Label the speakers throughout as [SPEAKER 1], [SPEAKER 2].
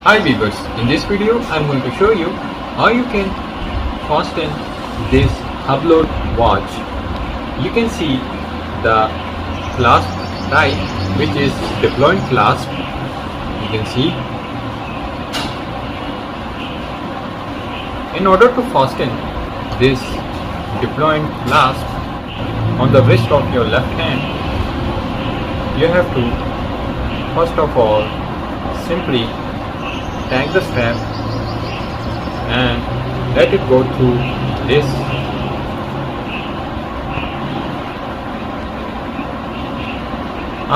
[SPEAKER 1] Hi viewers, in this video I'm going to show you how you can fasten this upload watch. You can see the clasp type, which is deployant clasp. You can see. In order to fasten this deployant clasp on the wrist of your left hand, you have to first of all simply tag the strap and let it go through this.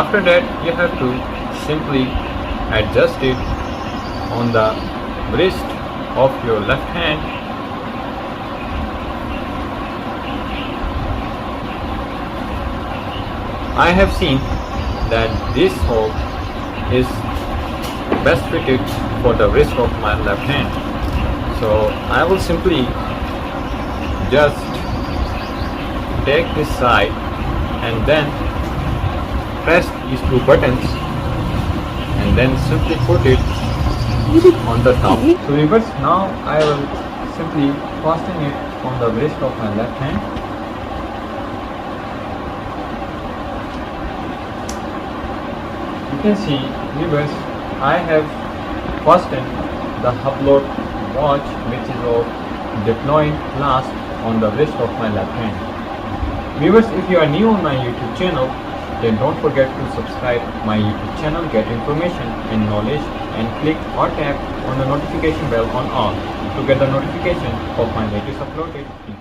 [SPEAKER 1] After that, you have to simply adjust it on the wrist of your left hand. I have seen that this hook is best fitted for the wrist of my left hand, so I will simply just take this side and then press these two buttons and then simply put it on the top. So viewers, now I will simply fasten it on the wrist of my left hand. You can see, viewers, I have fastened the upload watch, which is of deployant clasp, on the wrist of my left hand. Viewers, if you are new on my YouTube channel, then don't forget to subscribe my YouTube channel, get information and knowledge, and click or tap on the notification bell on all to get the notification of my latest uploaded video.